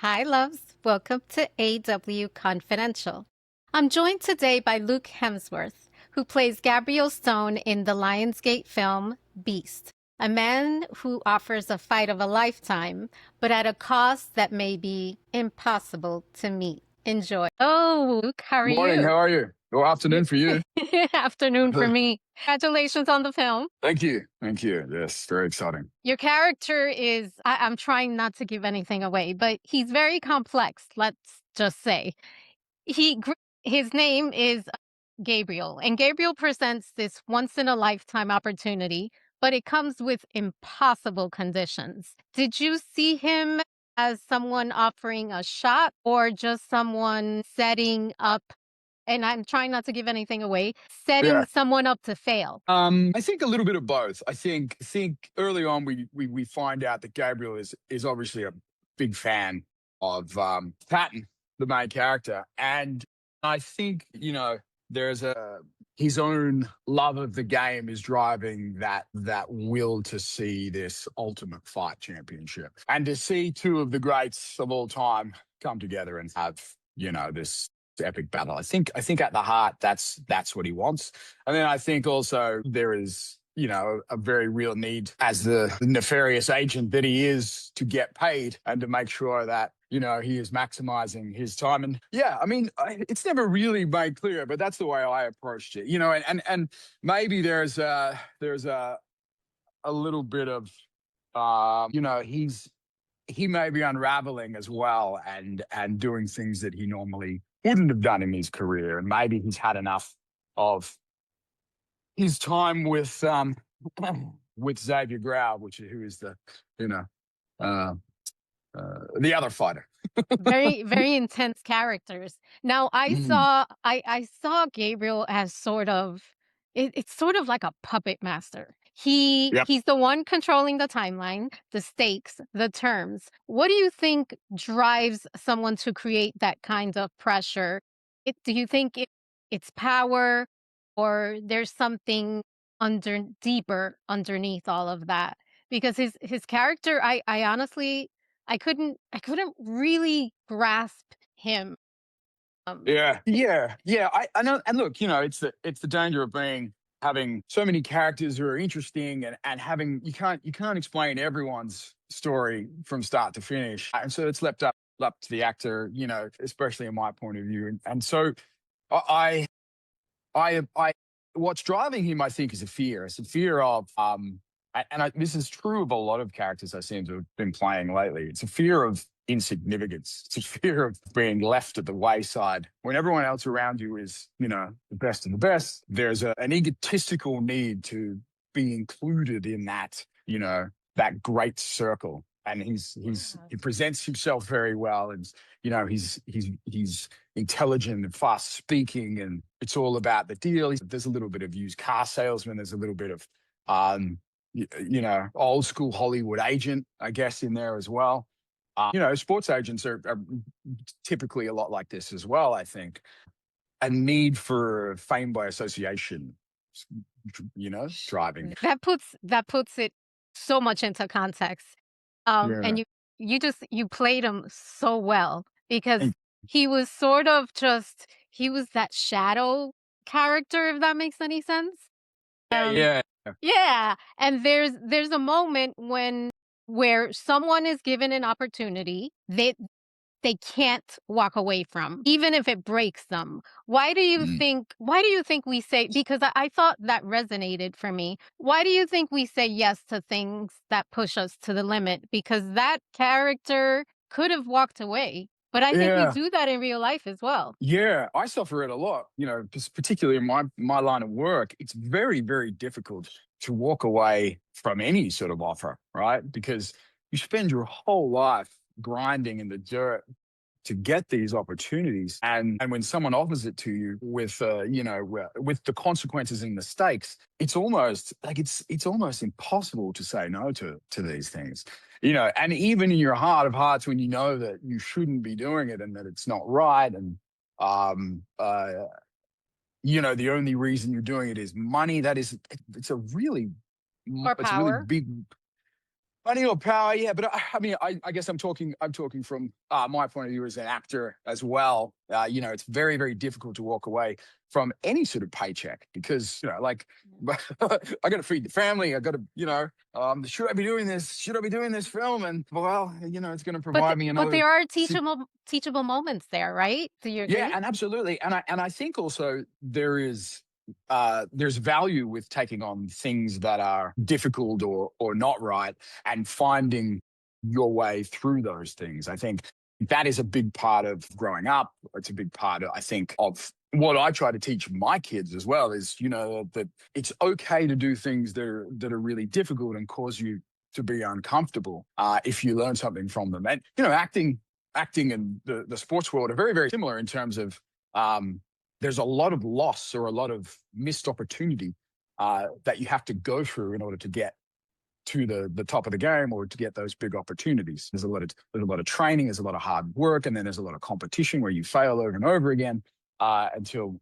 Hi, loves. Welcome to AW Confidential. I'm joined today by Luke Hemsworth, who plays Gabriel Stone in the Lionsgate film Beast, a man who offers a fight of a lifetime, but at a cost that may be impossible to meet. Enjoy. Oh, Luke, how are Morning, you? how are you? Well, afternoon for you. Afternoon for me. Congratulations on the film. Thank you. Thank you. Yes, very exciting. Your character is, I'm trying not to give anything away, but he's very complex, let's just say. He gr- his name is Gabriel, and Gabriel presents this once in a lifetime opportunity, but it comes with impossible conditions. Did you see him as someone offering a shot or just someone setting up, and I'm trying not to give anything away, setting Yeah. someone up to fail? I think a little bit of both. I think early on we find out that Gabriel is obviously a big fan of Patton, the main character. And I think, there's a his own love of the game is driving that will to see this ultimate fight championship. And to see two of the greats of all time come together and have, this epic battle. I think at the heart that's what he wants. And then I think also there is, a very real need as the nefarious agent that he is to get paid and to make sure that, he is maximizing his time. And yeah, I mean, it's never really made clear, but that's the way I approached it, and maybe there's a little bit of, he may be unraveling as well and doing things that he normally wouldn't have done in his career. And maybe he's had enough of his time with with Xavier Grau, who is you know uh, the other fighter. Very, very intense characters. Now Mm. I saw Gabriel as sort of it's sort of like a puppet master. Yep. He's the one controlling the timeline, the stakes, the terms. What do you think drives someone to create that kind of pressure? Do you think it's power or there's something deeper underneath all of that? Because his character, I honestly I couldn't really grasp him. Um, Yeah. I know. And look, it's the danger of having so many characters who are interesting and having you can't explain everyone's story from start to finish. And so it's left up to the actor, especially in my point of view. And so I I what's driving him, I think, is a fear. It's a fear of this is true of a lot of characters I seem to have been playing lately. It's a fear of insignificance. It's a fear of being left at the wayside when everyone else around you is, the best of the best. There's an egotistical need to be included in that great circle. And he Yes. presents himself very well, and he's intelligent and fast speaking, and it's all about the deal. There's a little bit of used car salesman. There's a little bit of, old school Hollywood agent, I guess, in there as well. Sports agents are typically a lot like this as well. I think a need for fame by association, driving. That puts it so much into context. Yeah. And you played him so well because And he was sort of just he was that shadow character, if that makes any sense. yeah, Um, yeah, yeah, and there's a moment where someone is given an opportunity they can't walk away from, even if it breaks them. mm, Why do you think we say, because I thought that resonated for me. Why do you think we say yes to things that push us to the limit? Because that character could have walked away. But I think we yeah. do that in real life as well. Yeah, I suffer it a lot. Particularly in my line of work, it's very, very difficult to walk away from any sort of offer, right? Because you spend your whole life grinding in the dirt to get these opportunities, and when someone offers it to you with with the consequences and the stakes, it's almost like it's almost impossible to say no to these things. And even in your heart of hearts, when you know that you shouldn't be doing it and that it's not right, and um uh the only reason you're doing it is money. It's a really Or it's a really power. big, Money or power, yeah, but I mean, I guess I'm talking from my point of view as an actor as well. You know, it's very, very difficult to walk away from any sort of paycheck because, you know, like I got to feed the family. I got to, you know, should I be doing this? Should I be doing this film? And well, you know, it's going to provide me But another. there are teachable moments there, right? Do you Yeah, agree? and absolutely, and I think also there's value with taking on things that are difficult or not right, and finding your way through those things. I think that is a big part of growing up. It's a big part, I think, of what I try to teach my kids as well. Is, you know, that it's okay to do things that are really difficult and cause you to be uncomfortable if you learn something from them. And you know, acting and the sports world are very, very similar in terms of there's a lot of loss or a lot of missed opportunity that you have to go through in order to get to the top of the game or to get those big opportunities. There's a lot of training, there's a lot of hard work, and then there's a lot of competition where you fail over and over again until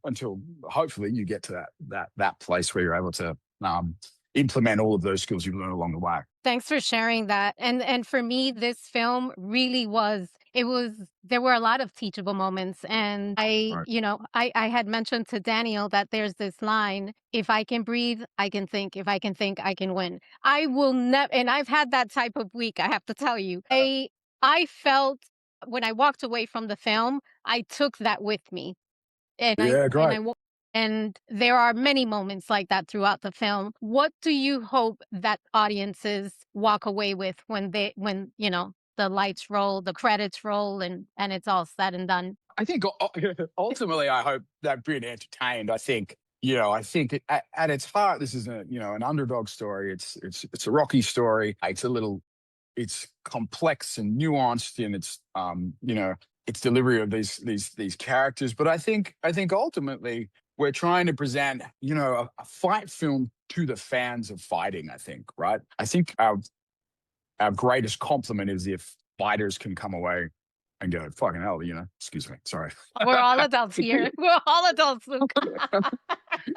hopefully you get to that place where you're able to implement all of those skills you learn along the way. Thanks for sharing that. And for me, this film really was it was there were a lot of teachable moments. And Right. I had mentioned to Daniel that there's this line, if I can breathe, I can think. If I can think, I can win. I will never, and I've had that type of week, I have to tell you. I felt when I walked away from the film, I took that with me. And I Yeah, and great. I wa and there are many moments like that throughout the film. What do you hope that audiences walk away with when the lights roll, the credits roll, and it's all said and done? I think ultimately, I hope that being entertained. I think, you know, I think at its heart, this is a, you know, an underdog story. It's a Rocky story. It's complex and nuanced in its you know, its delivery of these characters. But I think ultimately we're trying to present, you know, a fight film to the fans of fighting. I think, right. I think our greatest compliment is if fighters can come away and go, fucking hell, you know, excuse me, sorry. We're all adults here. We're all adults, Luke.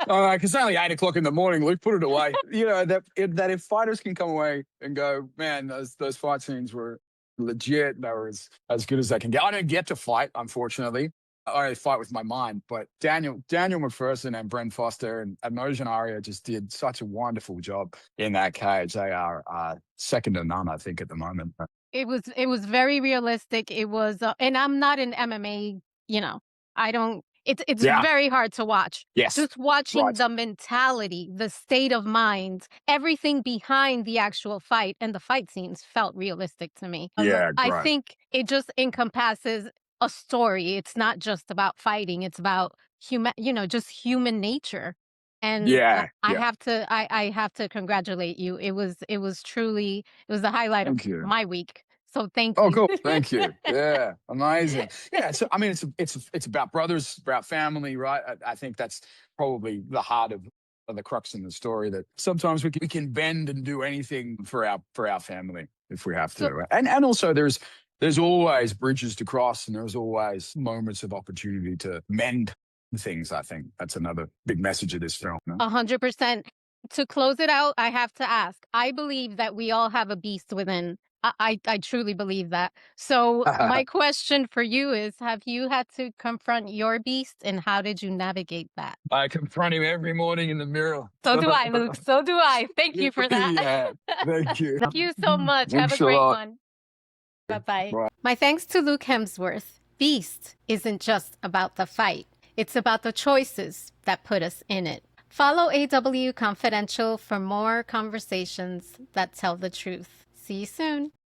It's only 8 o'clock in the morning, Luke, put it away. You know, that if fighters can come away and go, man, those fight scenes were legit. They were as good as they can get. I don't get to fight, unfortunately. I only fight with my mind. But Daniel McPherson and Bren Foster and Admojan Aria just did such a wonderful job in that cage. They are second to none, I think, at the moment. It was very realistic. And I'm not an MMA, you know, I don't it's Yeah. very hard to watch. Yes. Just watching Right. the mentality, the state of mind, everything behind the actual fight and the fight scenes felt realistic to me. Yeah. I Right. think it just encompasses a story. It's not just about fighting, it's about just human nature. And Yeah. I Yeah. have to I have to congratulate you. It was the highlight of Thank you. my week. So thank Oh, you. cool. Thank you. Yeah, amazing. Yeah, so I mean, it's about brothers, about family, right? I think that's probably the heart of the crux in the story. That sometimes we can bend and do anything for our family if we have So to, and also there's always bridges to cross, and there's always moments of opportunity to mend things. I think that's another big message of this film. 100%. To close it out, I have to ask. I believe that we all have a beast within. I truly believe that. So my question for you is, have you had to confront your beast and how did you navigate that? I confront him every morning in the mirror. So do I, Luke. So do I. Thank you for that. Yeah, thank you. Thank you so much. Have a Thanks a great lot. one. Bye-bye. Bye. My thanks to Luke Hemsworth. Beast isn't just about the fight. It's about the choices that put us in it. Follow AW Confidential for more conversations that tell the truth. See you soon.